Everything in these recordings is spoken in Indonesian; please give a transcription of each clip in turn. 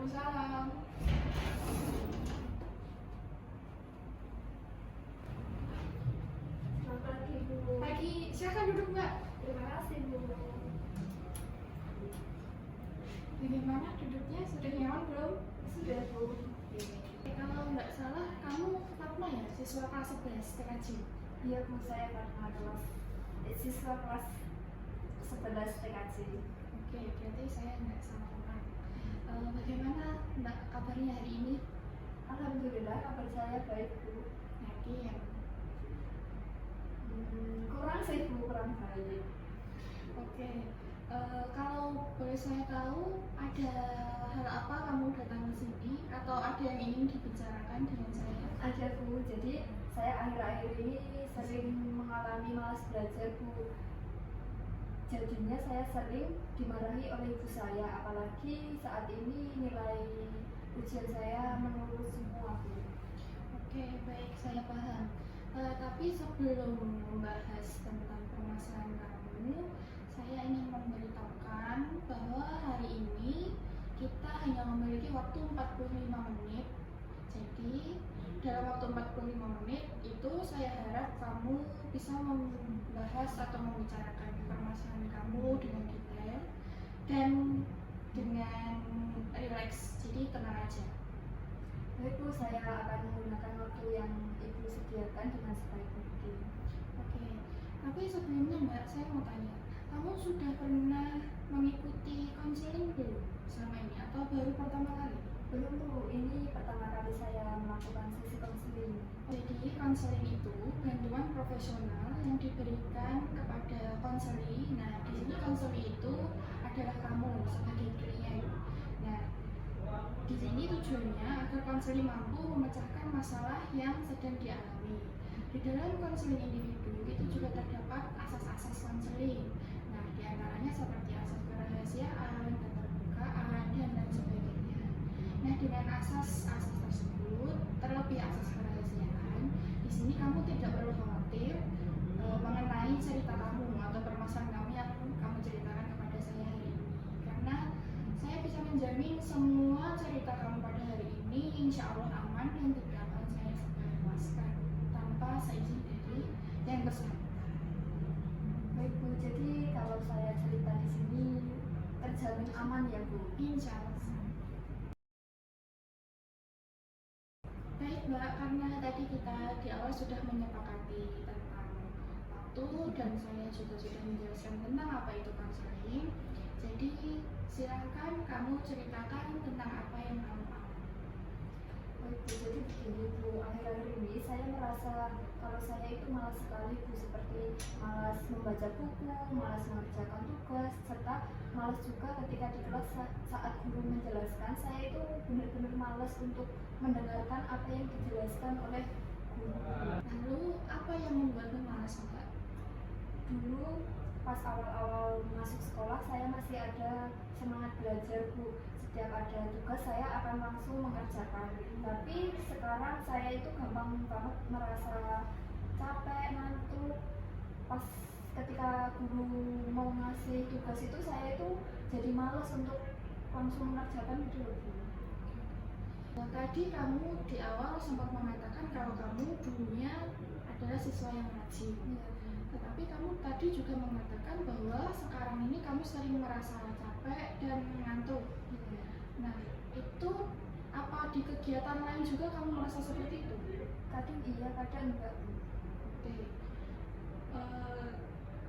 Waalaikumsalam. Selamat pagi, Bu. Pagi, silakan duduk Mbak. Terima kasih, Bu. Bagaimana duduknya? Sudah nyaman belum? Sudah, Bu. Kalau nggak salah, kamu Fatma ya, siswa kelas 11 TKJ? Iya, Bu, saya Fatma kelas siswa kelas 11 TKJ. Oke, berarti saya nggak salah orang. Bagaimana Mbak kabarnya hari ini? Alhamdulillah, kabar saya baik, Bu. Yakin? Kurang sih, Bu, kurang baik. Oke, kalau boleh saya tahu, ada hal apa kamu datang ke sini? Atau ada yang ingin dibicarakan dengan saya? Ada, Bu. Jadi, saya akhir-akhir ini sering mengalami malas belajar, Bu. Jadinya saya sering dimarahi oleh ibu saya, apalagi saat ini nilai ujian saya menurun semua, Bu. Oke, baik, saya paham. Tapi sebelum membahas tentang permasalahan kamu, saya ingin memberitahukan bahwa hari ini kita hanya memiliki waktu 45 menit. Jadi, dalam waktu 45 menit itu saya harap kamu bisa membahas atau membicarakan permasalahan kamu dengan detail dan dengan rileks, jadi tenang aja. Baik, Bu, saya akan menggunakan waktu yang Ibu sediakan dengan sebaik mungkin. Oke, tapi sebelumnya Mbak, saya mau tanya, kamu sudah pernah mengikuti konseling belum selama ini atau baru pertama kali? Belum, Bu, ini pertama kali saya melakukan sesi konseling. Jadi konseling itu bantuan profesional yang diberikan kepada konseli. Nah, di sini konseli itu adalah kamu sebagai klien. Nah, di sini tujuannya agar konseli mampu memecahkan masalah yang sedang dialami. Di dalam konseling individu itu juga terdapat asas-asas konseling. Nah, diantaranya seperti asas kerahasiaan, keterbukaan, dan lain sebagainya. Nah, dengan asas-asas tersebut, terlebih asas kerahasiaan, di sini kamu tidak perlu khawatir mengenai cerita kamu atau permasalahan kamu yang kamu ceritakan kepada saya hari ini. Karena saya bisa menjamin semua cerita kamu pada hari ini insya Allah aman dan tidak akan saya sebarluaskan tanpa seizin dari yang bersangkutan. Baik, Bu, jadi kalau saya cerita di sini terjamin aman ya, Bu? Insya Allah. Baik Mbak, karena tadi kita di awal sudah menyepakati tentang waktu dan saya juga sudah menjelaskan tentang apa itu konseling. Jadi silakan kamu ceritakan tentang apa yang kamu mau. Baik, Bu, jadi begini, Bu, akhir-akhir ini saya merasa kalau saya itu malas sekali, Bu, seperti malas membaca buku, malas mengerjakan tugas, serta malas juga ketika di kelas saat guru menjelaskan, saya itu benar-benar malas untuk mendengarkan apa yang dijelaskan oleh guru. Lalu apa yang membuatmu malas Mbak? Dulu pas awal-awal masuk sekolah saya masih ada semangat belajar, Bu. Setiap ada tugas saya akan langsung mengerjakan. Tapi sekarang saya itu gampang banget merasa capek, ngantuk. Pas ketika guru mau ngasih tugas itu saya itu jadi malas untuk langsung mengerjakan gitu loh, Bu. Nah, tadi kamu di awal sempat mengatakan kalau kamu dulunya adalah siswa yang rajin. Iya, Bu. Tetapi kamu tadi juga mengatakan bahwa sekarang ini kamu sering merasa capek dan ngantuk. Iya. Nah, itu apa di kegiatan lain juga kamu merasa seperti itu? Kadang iya, kadang enggak, Bu. Oke.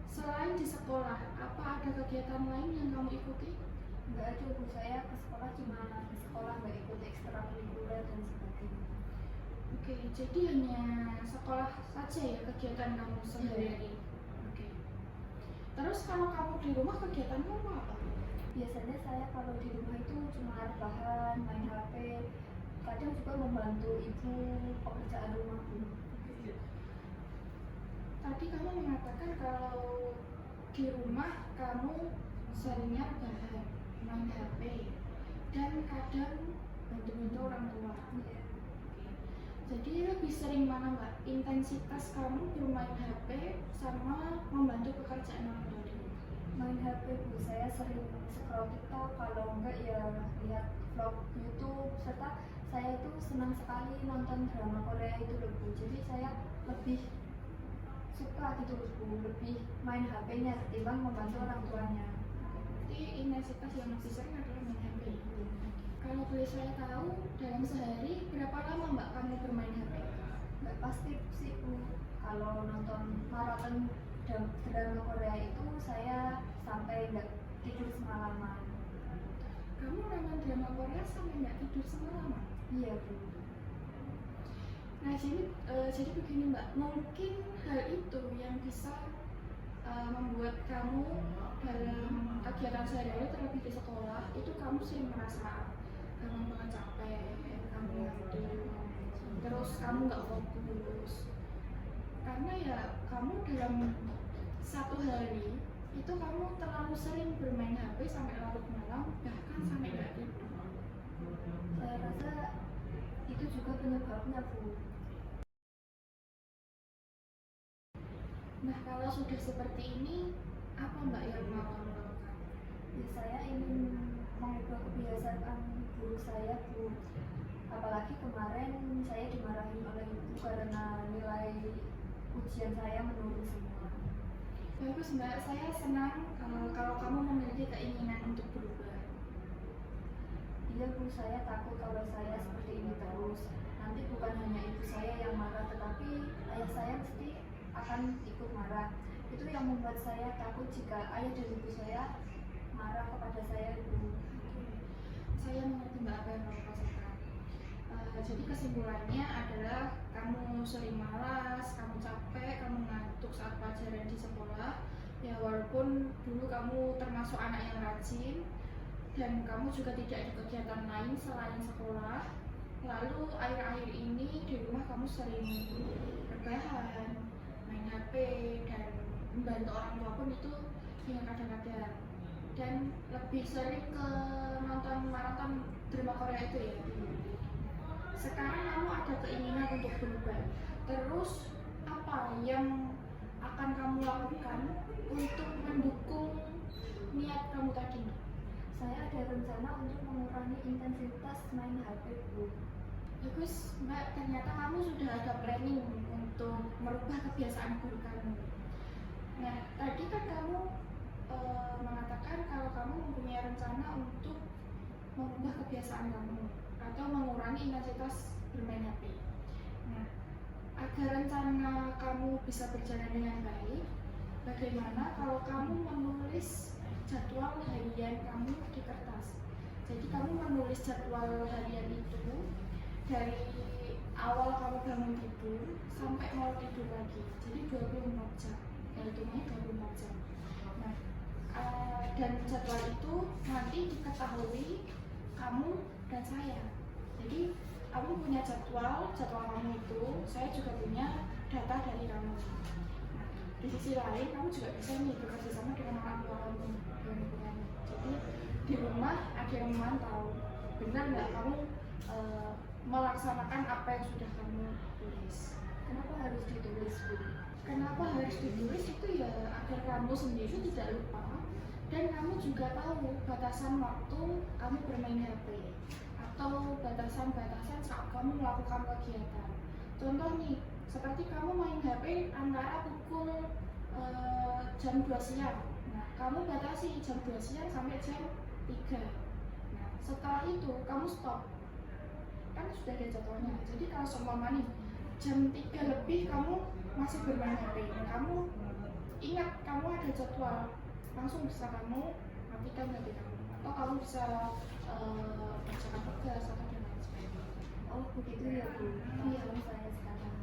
Selain di sekolah, apa ada kegiatan lain yang kamu ikuti? Enggak ada, Bu. Saya ke sekolah cuma di sekolah, nggak ikut ekstrakurikuler dan sebagainya. Oke, jadi hanya sekolah saja ya kegiatan kamu sehari-hari? Oke. Terus kalau kamu di rumah kegiatanmu apa? Biasanya saya kalau di rumah itu cuma rebahan, main HP, kadang juga membantu ibu pekerjaan rumah, Bu. Tadi kamu mengatakan kalau di rumah kamu seringnya rebahan, main HP, dan kadang bantu-bantu orang tua. Iya. Jadi lebih sering mana Mbak? Intensitas kamu bermain HP sama membantu pekerjaan orang tua di rumah? Main HP Bu, saya sering scroll TikTok, kalau enggak ya lihat vlog YouTube, serta saya itu senang sekali nonton drama Korea itu loh Bu. Jadi saya lebih suka gitu loh Bu, lebih main HP-nya ketimbang membantu orang tuanya. Berarti intensitas yang lebih sering adalah main HP. Kalau boleh saya tahu, dalam sehari berapa lama Mbak kamu bermain HP? Nggak pasti sih Bu, kalau nonton maraton drama Korea itu saya sampai nggak tidur semalaman. Kamu nonton drama Korea sampai nggak tidur semalaman? Iya Bu. Nah, jadi begini Mbak, mungkin hal itu yang bisa membuat kamu dalam kegiatan sehari-hari terlebih di sekolah itu kamu sering merasa kamu banget capek, kamu ngantuk, terus kamu nggak fokus. Karena ya kamu dalam satu hari itu kamu terlalu sering bermain HP sampai larut malam, bahkan sampai nggak tidur. Saya rasa itu juga penyebabnya Bu. Nah, kalau sudah seperti ini, apa Mbak yang mau kamu lakukan? Ya, saya ingin mengubah kebiasaan guru saya Bu. Apalagi kemarin saya dimarahin oleh ibu karena nilai ujian saya menurun semua. Bagus Mbak, saya senang kalau kamu memiliki keinginan untuk berubah. Iya Bu, saya takut kalau saya seperti ini terus. Nanti bukan hanya ibu saya yang marah, tetapi ayah saya mesti akan ikut marah. Itu yang membuat saya takut jika ayah dan ibu saya marah kepada saya Bu. Saya mengerti Mbak apa yang kamu rasakan. Jadi kesimpulannya adalah kamu sering malas, kamu capek, kamu ngantuk saat pelajaran di sekolah. Ya walaupun dulu kamu termasuk anak yang rajin dan kamu juga tidak ada kegiatan lain selain sekolah. Lalu akhir-akhir ini di rumah kamu sering rebahan, main HP dan membantu orang tua pun itu hanya kadang-kadang. Dan lebih sering ke nonton maraton drama Korea itu ya. Sekarang kamu ada keinginan untuk berubah. Terus apa yang akan kamu lakukan untuk mendukung niat kamu tadi? Saya ada rencana untuk mengurangi intensitas main HP Bu. Bagus Mbak, ternyata kamu sudah ada planning untuk merubah kebiasaan buruk kamu. Nah, tadi kan kamu mengatakan kalau kamu mempunyai rencana untuk mengubah kebiasaan kamu atau mengurangi intensitas bermain HP. Nah, agar rencana kamu bisa berjalan dengan baik, bagaimana kalau kamu menulis jadwal harian kamu di kertas? Jadi kamu menulis jadwal harian itu dari awal kamu bangun tidur sampai mau tidur lagi. Jadi 24 jam. Hitungnya 24 jam. Nah, dan jadwal itu nanti diketahui kamu dan saya. Jadi kamu punya jadwal kamu itu, saya juga punya data dari kamu. Nah, di sisi lain kamu juga bisa nih bekerja sama dengan orang tua kamu, dengan lingkungan. Jadi di rumah ada yang memantau, benar nggak kamu melaksanakan apa yang sudah kamu tulis. Kenapa harus ditulis Bu? Kenapa harus ditulis itu ya agar kamu sendiri tidak lupa dan kamu juga tahu batasan waktu kamu bermain HP atau batasan-batasan saat kamu melakukan kegiatan. Contoh nih, seperti kamu main HP antara pukul jam 2 siang. Nah, kamu batasi jam 2 siang sampai jam 3. Nah, setelah itu kamu stop. Kan sudah ada jadwalnya. Jadi kalau seumpama nih jam 3 lebih kamu masih bermain HP, nah, kamu ingat kamu ada jadwal, langsung bisa kamu matikan HP kamu atau kamu bisa kerjakan tugas atau dan lain sebagainya. Oh begitu ya Bu. Iya. Saya sekarang.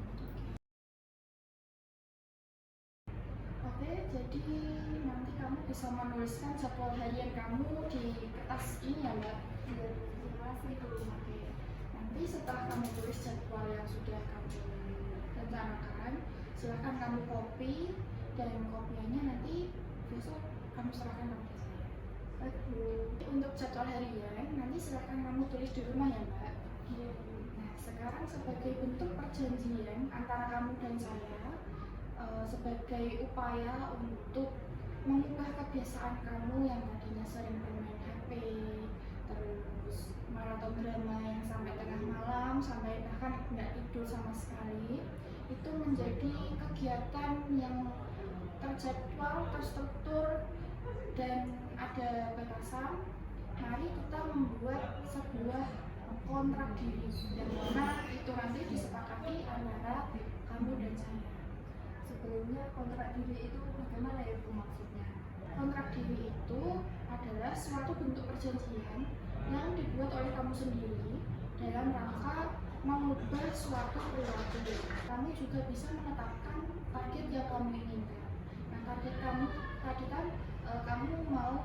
Oke, jadi nanti kamu bisa menuliskan jadwal harian kamu di kertas ini ya Mbak. Iya, terima kasih Bu. Oke. Nanti setelah kamu tulis jadwal yang sudah kamu rencanakan, silahkan kamu copy dan kopiannya nanti besok kamu serahkan kepada saya. Baik Bu. Untuk jadwal harian nanti silahkan kamu tulis di rumah ya Mbak. Iya Bu. Nah, sekarang sebagai bentuk perjanjian antara kamu dan saya, sebagai upaya untuk mengubah kebiasaan kamu yang tadinya sering bermain HP, terus maraton drama yang sampai tengah malam, sampai bahkan nggak tidur sama sekali, itu menjadi kegiatan yang terjadwal, terstruktur, dan ada batasan. Mari kita membuat sebuah kontrak diri yang mana itu nanti disepakati antara kamu dan saya. Sebelumnya kontrak diri itu bagaimana ya Bu maksudnya? Kontrak diri itu adalah suatu bentuk perjanjian yang dibuat oleh kamu sendiri dalam rangka mengubah suatu perilaku. Kamu juga bisa menetapkan target yang kamu inginkan. Nah, target kamu tadi kan kamu mau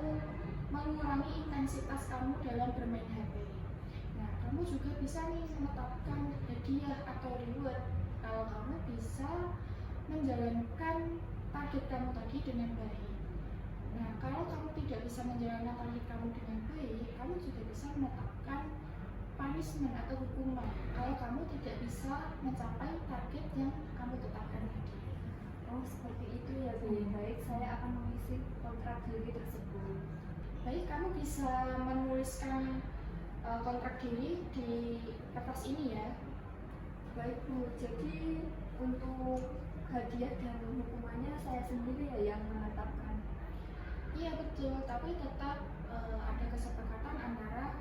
mengurangi intensitas kamu dalam bermain HP. Nah, kamu juga bisa nih menetapkan hadiah atau reward kalau kamu bisa menjalankan target kamu tadi dengan baik. Nah, kalau kamu tidak bisa menjalankan target kamu dengan baik, kamu juga bisa menetapkan punishment atau hukuman kalau kamu tidak bisa mencapai target yang kamu tetapkan tadi. Oh seperti itu ya Bu. Baik, saya akan mengisi kontrak diri tersebut. Baik, kamu bisa menuliskan kontrak diri di kertas ini ya. Baik Bu, jadi untuk hadiah dan hukumannya saya sendiri ya yang menetapkan. Iya betul, tapi tetap ada kesepakatan antara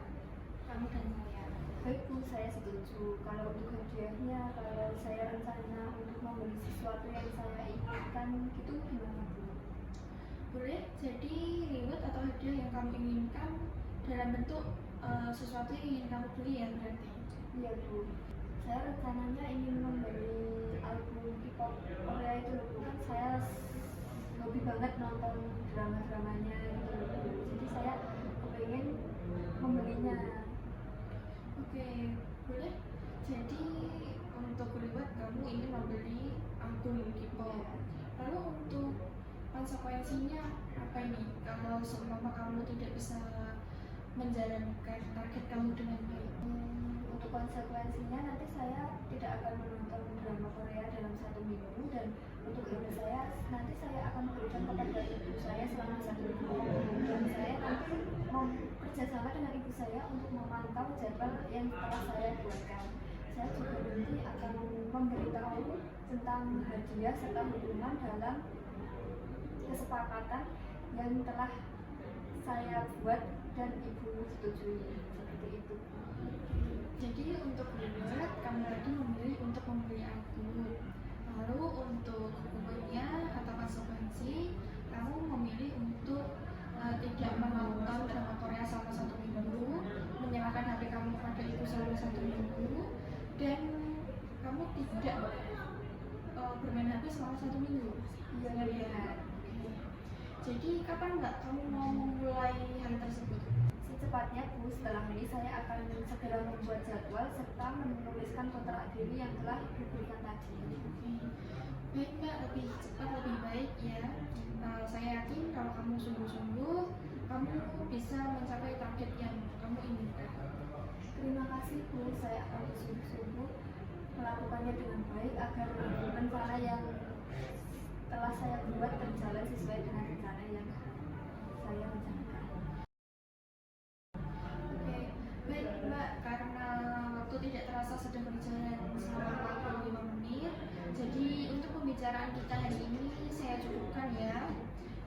kamu dan saya. Baik Bu, saya setuju. Kalau untuk hadiahnya, kalau saya rencana untuk membeli sesuatu yang saya inginkan, itu gimana Bu? Boleh, jadi reward atau hadiah yang kamu inginkan dalam bentuk sesuatu yang ingin kamu beli ya berarti. Iya Bu, saya rencananya ingin membeli album K-pop Korea itu loh Bu. Kan saya hobi banget nonton drama-dramanya gitu loh Bu. Jadi saya kepengen membelinya. Oke, boleh. Jadi untuk reward kamu ingin membeli album K-pop. Lalu untuk konsekuensinya apa ini? Kalau seumpama kamu tidak bisa menjalankan target kamu dengan baik. Untuk konsekuensinya nanti saya tidak akan menonton drama Korea dalam 1 minggu, dan untuk harga saya nanti saya akan berikan kepada ibu saya selama 1 minggu, dan saya nanti mau kerjasama dengan ibu saya untuk memantau jadwal yang telah saya buatkan. Saya juga nanti akan memberitahu tentang hadiah serta hukuman dalam kesepakatan yang telah saya buat dan ibu setujui, seperti itu. Jadi untuk reward kamu tadi memilih untuk membeli album. Lalu untuk hukumannya atau konsekuensi kamu memilih untuk tidak menonton drama Korea selama 1 minggu, menyerahkan HP kamu kepada ibu selama 1 minggu, dan kamu tidak bermain HP selama 1 minggu. Iya, Ya. Jadi kapan nggak kamu mau memulai hal tersebut? Secepatnya Bu, setelah ini saya akan segera membuat jadwal serta menuliskan kontrak diri yang telah diberikan tadi. Baik Mbak, lebih cepat lebih baik ya. Saya yakin kalau kamu sungguh-sungguh, kamu bisa mencapai target yang kamu inginkan. Terima kasih Bu, saya akan bersungguh-sungguh melakukannya dengan baik agar rencana yang telah saya buat berjalan sesuai dengan rencana yang saya rencanakan. Oke, baik Mbak, karena waktu tidak terasa sudah berjalan selama 45 menit, jadi untuk pembicaraan kita hari ini saya cukupkan ya.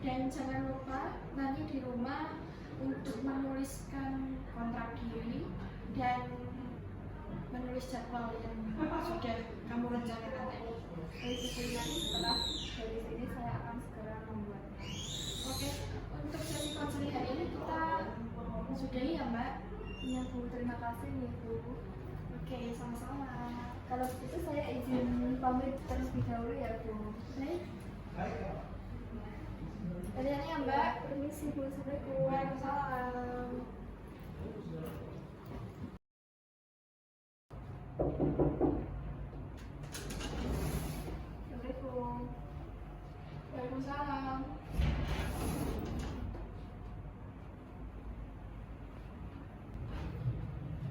Dan jangan lupa nanti di rumah untuk menuliskan kontrak diri dan menulis jadwal yang sudah kamu rencanakan tadi. Baik Bu, nanti setelah dari sini saya akan segera membuatnya. Oke, untuk sesi konseling hari ini kita sudahi ya Mbak. Iya Bu, terima kasih nih Bu. Oke, sama-sama. Kalau begitu saya izin pamit terlebih dahulu ya Bu. Baik. Kalian ya Mbak. Permisi Bu, Assalamualaikum. Waalaikumsalam. Assalamualaikum. Waalaikumsalam.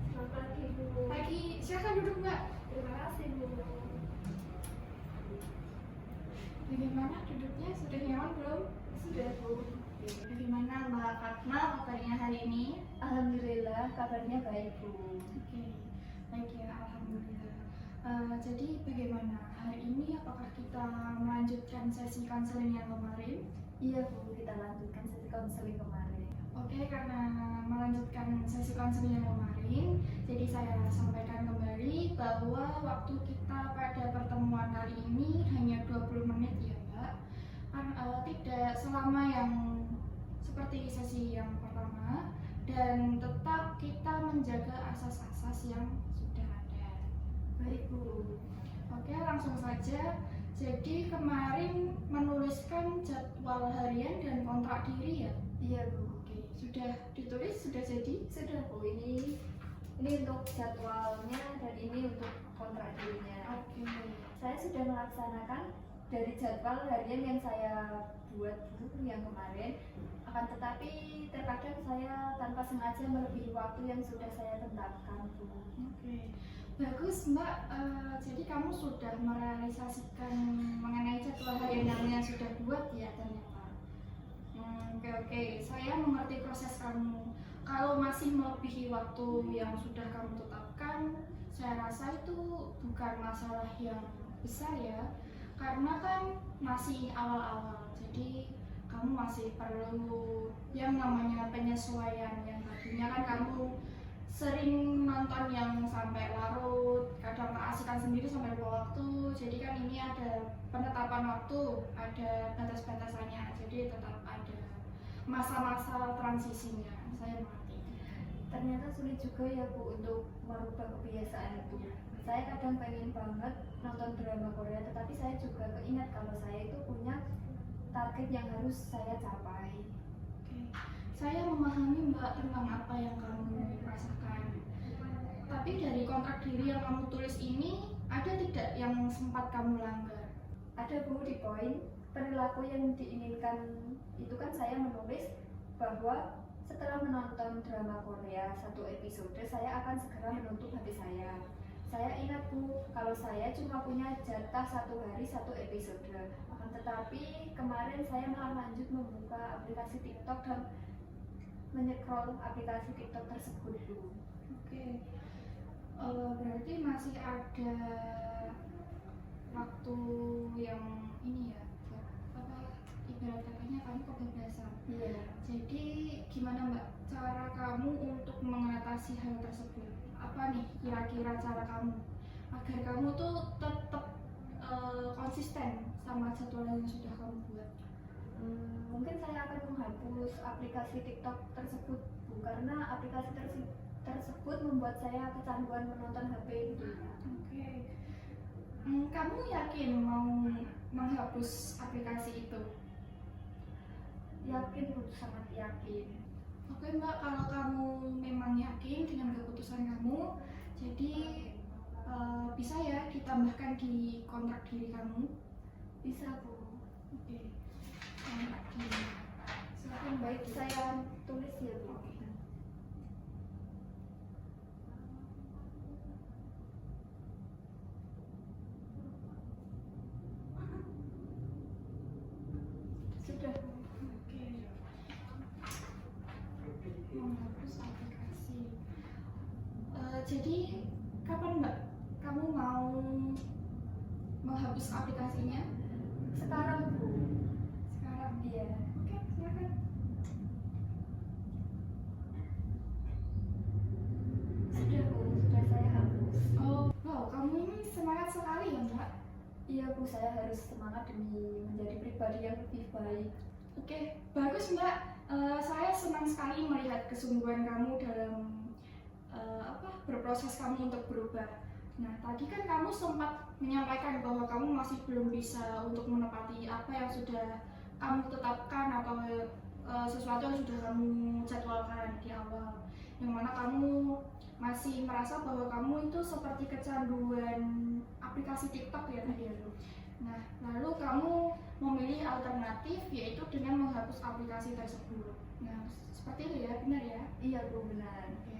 Selamat pagi Bu. Pagi, silakan duduk Mbak. Terima kasih Bu. Bagaimana duduknya? Sudah nyaman belum? Sudah Bu. Bagaimana Mbak Fatma kabarnya hari ini? Alhamdulillah kabarnya baik Bu. Oke, baik ya, alhamdulillah. Jadi bagaimana hari ini? Apakah kita melanjutkan sesi konseling yang kemarin? Iya Bu, kita lanjutkan sesi konseling kemarin. Oke, karena melanjutkan sesi konseling yang kemarin, jadi saya sampaikan kembali bahwa waktu kita pada pertemuan kali ini hanya 20 menit ya Mbak. Tidak selama yang seperti sesi yang pertama, dan tetap kita menjaga asas-asas yang sudah ada. Baik Bu. Oke, langsung saja. Jadi kemarin menuliskan jadwal harian dan kontrak diri ya? Iya Bu. Oke, sudah ditulis, sudah jadi? Sudah Bu, ini untuk jadwalnya dan ini untuk kontrak dirinya. Oke. Saya sudah melaksanakan dari jadwal harian yang saya buat Bu yang kemarin. Akan tetapi terkadang saya tanpa sengaja melebihi waktu yang sudah saya tetapkan Bu. Oke. Bagus Mbak. Jadi kamu sudah merealisasikan mengenai jadwal harian yang sudah buat ya ternyata. Oke. Saya mengerti proses kamu. Kalau masih melebihi waktu yang sudah kamu tetapkan, saya rasa itu bukan masalah yang besar ya. Karena kan masih awal-awal. Jadi kamu masih perlu yang namanya penyesuaian. Yang tadinya kan kamu sering nonton yang sampai larut, kadang keasikan sendiri sampai lupa waktu. Jadi kan ini ada penetapan waktu, ada batas-batasannya. Jadi tetap ada masa-masa transisinya. Saya mengerti. Ternyata sulit juga ya Bu untuk merubah kebiasaan itu. Saya kadang pengen banget nonton drama Korea, tetapi saya juga keingat kalau saya itu punya target yang harus saya capai. Oke. Saya memahami Mbak tentang apa yang kamu rasakan. Tapi dari kontrak diri yang kamu tulis ini, ada tidak yang sempat kamu langgar? Ada Bu, di poin perilaku yang diinginkan itu kan saya menulis bahwa setelah menonton drama Korea satu episode, saya akan segera menutup HP saya. Saya ingat Bu, kalau saya cuma punya jatah satu hari satu episode. Akan tetapi kemarin saya malah lanjut membuka aplikasi TikTok dan menycroll aplikasi TikTok tersebut Bu. Oke. Berarti masih ada waktu yang ini ya, apa ibarat katanya kamu kebebasan. Iya. Jadi gimana Mbak cara kamu untuk mengatasi hal tersebut? Apa nih kira-kira cara kamu agar kamu tuh tetap konsisten sama jadwal yang sudah kamu buat? Mungkin saya akan menghapus aplikasi TikTok tersebut Bu, karena aplikasi tersebut membuat saya kecanduan menonton HP Bu. Oke. Kamu yakin mau menghapus aplikasi itu? Yakin Bu, sangat yakin. Oke Mbak, kalau kamu memang yakin dengan keputusan kamu, jadi bisa ya ditambahkan di kontrak diri kamu. Bisa Bu. Oke. Kontrak diri. Silakan Baik, saya tulis ya Bu. Sudah Bu. Oke. Menghapus aplikasi. Jadi kapan Mbak kamu mau menghapus aplikasinya? Sekarang Bu. Sekarang. Iya. Oke, silakan. Sudah Bu, sudah saya hapus. Oh, wow, kamu ini semangat sekali ya Mbak. Iya Bu, saya harus semangat demi menjadi pribadi yang lebih baik. Oke, bagus Mbak. Saya senang sekali melihat kesungguhan kamu dalam berproses kamu untuk berubah. Nah, tadi kan kamu sempat menyampaikan bahwa kamu masih belum bisa untuk menepati apa yang sudah kamu tetapkan atau sesuatu yang sudah kamu jadwalkan di awal. Yang mana kamu masih merasa bahwa kamu itu seperti kecanduan aplikasi TikTok ya tadi ya. Nah, lalu kamu memilih alternatif yaitu dengan menghapus aplikasi tersebut. Nah, seperti itu ya, benar ya? Iya Bu, benar. Oke.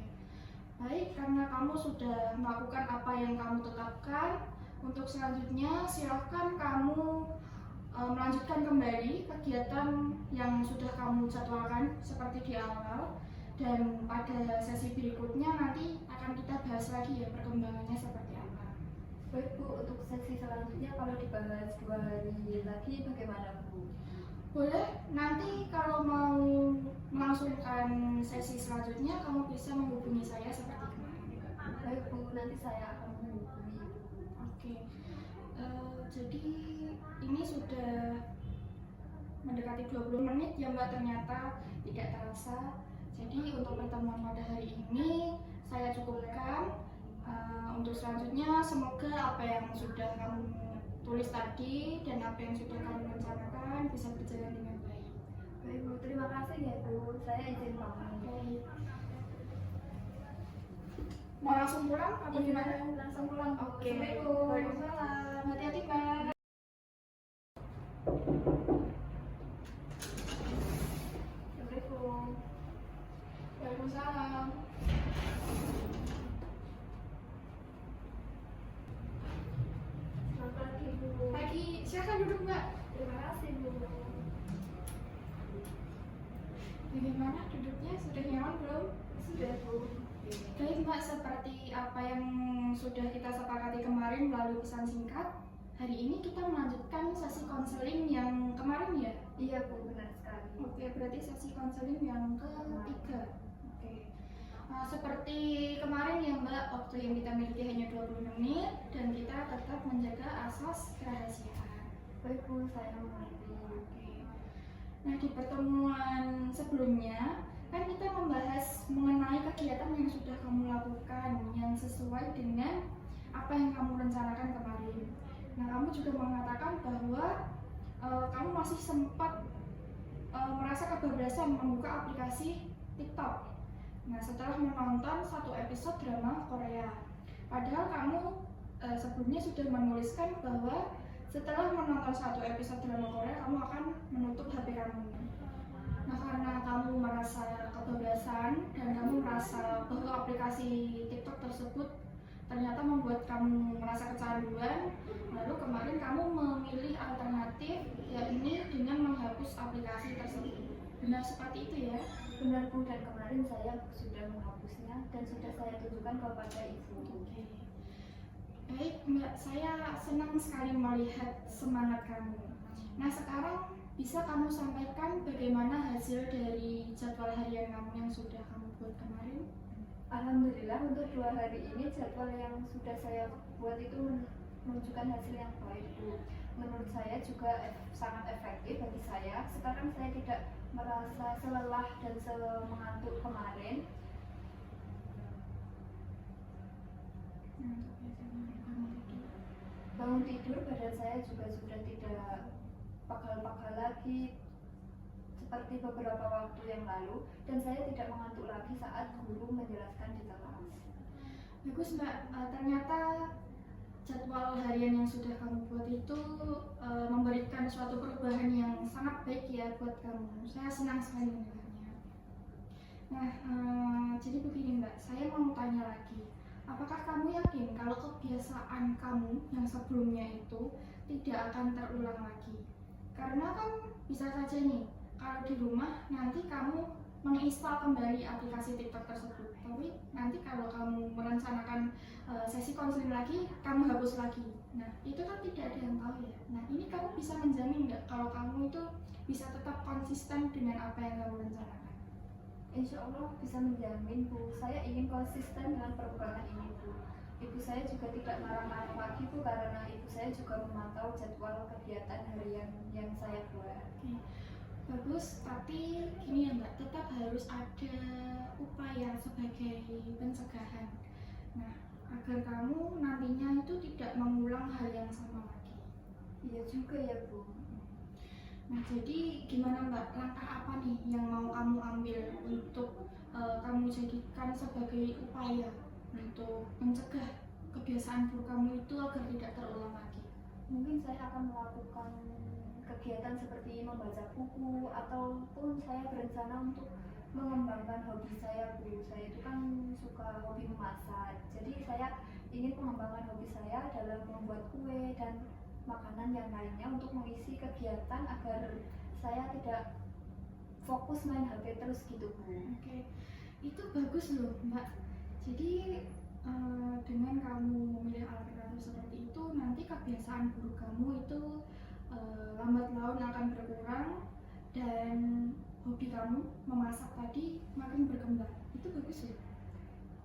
Baik, karena kamu sudah melakukan apa yang kamu tetapkan, untuk selanjutnya silahkan kamu melanjutkan kembali kegiatan yang sudah kamu jadwalkan seperti di awal, dan pada sesi berikutnya nanti akan kita bahas lagi ya perkembangannya seperti apa. Baik Bu, untuk sesi selanjutnya kalau dibahas 2 hari lagi bagaimana Bu? Boleh, nanti kalau mau melangsungkan sesi selanjutnya kamu bisa menghubungi saya seperti kemarin. Baik Bu, nanti saya akan menghubungi Bu. Oke. Jadi ini sudah mendekati 20 menit ya Mbak, ternyata tidak terasa. Jadi untuk pertemuan pada hari ini saya cukupkan. Untuk selanjutnya semoga apa yang sudah kamu tulis tadi dan apa yang sudah kamu rencanakan bisa berjalan dengan baik. Baik Bu, terima kasih ya Bu, saya izin pamit. Baik. Mau langsung pulang apa gimana? Langsung pulang. Oke. Assalamualaikum. Waalaikumsalam. Hati-hati Mbak. Assalamualaikum. Waalaikumsalam. Selamat pagi Bu. Pagi, silakan duduk Mbak. Terima kasih Bu. Bagaimana duduknya? Sudah nyaman belum? Sudah Bu. Baik Mbak, seperti apa yang sudah kita sepakati kemarin melalui pesan singkat, hari ini kita melanjutkan sesi konseling yang kemarin ya? Iya Bu, benar sekali. Oke, berarti sesi konseling yang ketiga. Oke. Seperti kemarin ya Mbak, waktu yang kita miliki hanya 20 menit dan kita tetap menjaga asas kerahasiaan. Baik Bu, saya mengerti. Oke. Nah, di pertemuan sebelumnya kan kita membahas mengenai kegiatan yang sudah kamu lakukan yang sesuai dengan apa yang kamu rencanakan kemarin. Nah, kamu juga mengatakan bahwa kamu masih sempat merasa kebablasan membuka aplikasi TikTok. Nah, setelah menonton satu episode drama Korea. Padahal kamu sebelumnya sudah menuliskan bahwa setelah menonton satu episode drama Korea, kamu akan menutup HP kamu. Nah, karena kamu merasa kebablasan dan kamu merasa bahwa aplikasi TikTok tersebut ternyata membuat kamu merasa kecanduan, lalu kemarin kamu memilih alternatif, yakni dengan menghapus aplikasi tersebut. Benar seperti itu ya? Benar Bu, dan kemarin saya sudah menghapusnya dan sudah saya tunjukkan kepada Ibu. Oke. Baik Mbak, saya senang sekali melihat semangat kamu. Nah, sekarang bisa kamu sampaikan bagaimana hasil dari jadwal harian kamu yang sudah kamu buat kemarin? Alhamdulillah untuk 2 hari ini jadwal yang sudah saya buat itu menunjukkan hasil yang baik Bu. Menurut saya juga sangat efektif bagi saya. Sekarang saya tidak merasa selelah dan mengantuk kemarin. Bangun tidur badan saya juga sudah tidak pagal-pagal lagi seperti beberapa waktu yang lalu, dan saya tidak mengantuk lagi saat guru menjelaskan di kelas. Bagus Mbak, ternyata jadwal harian yang sudah kamu buat itu memberikan suatu perubahan yang sangat baik ya buat kamu. Saya senang sekali mendengarnya. Nah, jadi begini Mbak, saya mau tanya lagi. Apakah kamu yakin kalau kebiasaan kamu yang sebelumnya itu tidak akan terulang lagi? Karena kan bisa saja nih, kalau di rumah nanti kamu menginstal kembali aplikasi TikTok tersebut, tapi nanti kalau kamu merencanakan sesi konseling lagi, kamu hapus lagi. Nah, itu kan tidak ada yang tahu ya. Nah, ini kamu bisa menjamin nggak kalau kamu itu bisa tetap konsisten dengan apa yang kamu rencanakan? Insya Allah bisa menjamin Bu, saya ingin konsisten dengan perubahan ini Bu. Ibu saya juga tidak marah-marah lagi Bu, karena ibu saya juga memantau jadwal kegiatan harian yang saya buat. Oke. Bagus, tapi gini ya Mbak, tetap harus ada upaya sebagai pencegahan. Nah, agar kamu nantinya itu tidak mengulang hal yang sama lagi. Iya juga ya Bu. Nah, jadi gimana Mbak, langkah apa nih yang mau kamu ambil untuk kamu jadikan sebagai upaya untuk mencegah kebiasaan buruk kamu itu agar tidak terulang lagi? Mungkin saya akan melakukan kegiatan seperti membaca buku, ataupun saya berencana untuk mengembangkan hobi saya Bu. Saya itu kan suka hobi memasak, jadi saya ingin mengembangkan hobi saya dalam membuat kue dan makanan yang lainnya untuk mengisi kegiatan agar saya tidak fokus main HP terus gitu Bu. Oke, itu bagus loh Mbak. Jadi dengan kamu memilih alternatif seperti itu, nanti kebiasaan buruk kamu itu lambat laun akan berkurang dan hobi kamu memasak tadi makin berkembang. Itu bagus ya.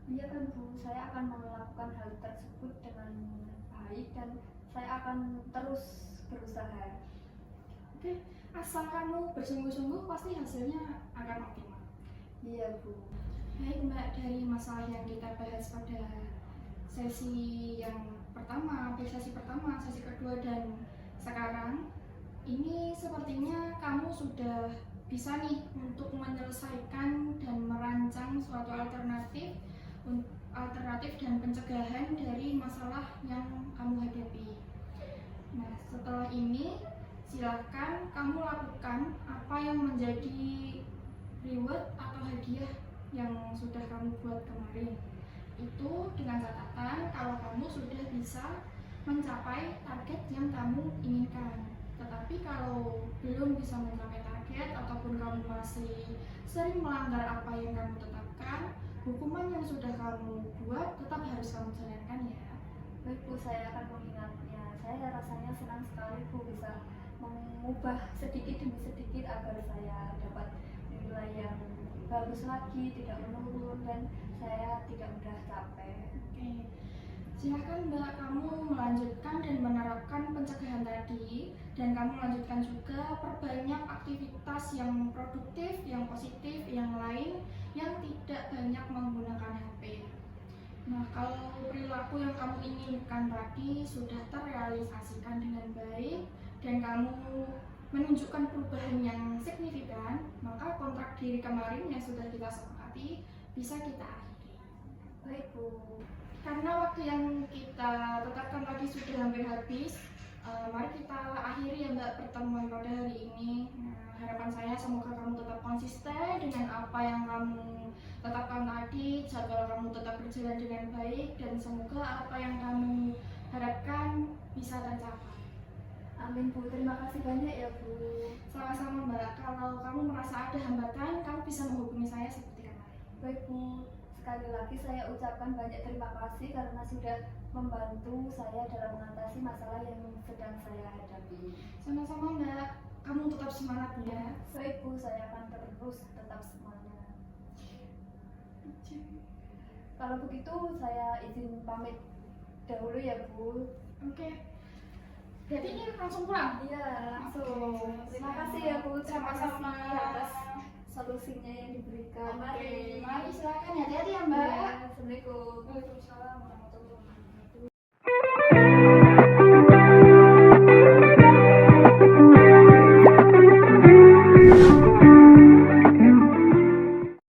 Iya kan Bu, saya akan melakukan hal tersebut dengan baik dan saya akan terus berusaha. Oke, asal kamu bersungguh-sungguh pasti hasilnya akan optimal. Iya Bu. Baik Mbak, dari masalah yang kita bahas pada sesi sesi pertama, sesi kedua dan sekarang ini sepertinya kamu sudah bisa nih untuk menyelesaikan dan merancang suatu alternatif dan pencegahan dari masalah yang kamu hadapi. Nah, setelah ini silakan kamu lakukan apa yang menjadi reward atau hadiah yang sudah kamu buat kemarin. Itu dengan catatan kalau kamu sudah bisa mencapai target yang kamu inginkan. Tetapi kalau belum bisa mencapai target ataupun kamu masih sering melanggar apa yang kamu tetapkan, hukuman yang sudah kamu buat tetap harus kamu jalankan ya. Baik Bu, saya akan mengingatnya. Saya rasanya senang sekali Bu bisa mengubah sedikit demi sedikit agar saya dapat nilai yang bagus lagi, tidak menurun dan saya tidak mudah capek. Oke, silakan Mbak kamu melanjutkan dan menerapkan pencegahan tadi, dan kamu lanjutkan juga perbanyak aktivitas yang produktif, yang positif, yang lain yang tidak banyak menggunakan HP. Nah, kalau perilaku yang kamu inginkan tadi sudah terrealisasikan dengan baik dan kamu menunjukkan perubahan yang signifikan, maka kontrak diri kemarin yang sudah kita sepakati bisa kita akhiri. Baik Bu. Karena waktu yang kita tetapkan tadi sudah hampir habis, mari kita akhiri ya Mbak pertemuan pada hari ini. Nah, harapan saya semoga kamu tetap konsisten dengan apa yang kamu tetapkan tadi, jadwal kamu tetap berjalan dengan baik, dan semoga apa yang kamu harapkan bisa tercapai. Amin Bu, terima kasih banyak ya Bu. Sama-sama Mbak, kalau kamu merasa ada hambatan, kamu bisa menghubungi saya seperti kemarin. Baik Bu, sekali lagi saya ucapkan banyak terima kasih karena sudah membantu saya dalam mengatasi masalah yang sedang saya hadapi. Sama-sama Mbak, kamu tetap semangat ya. Baik Bu, saya akan terus tetap semangat. Kalau begitu saya izin pamit dahulu ya Bu. Oke. Jadi ini langsung pulang? Iya, langsung. Oke, Terima kasih ya Bu, terima sama-sama kasih atas solusinya yang diberikan. Oke, mari silakan, hati-hati ya Mbak. Ya, Assalamualaikum. Waalaikumsalam warahmatullahi wabarakatuh.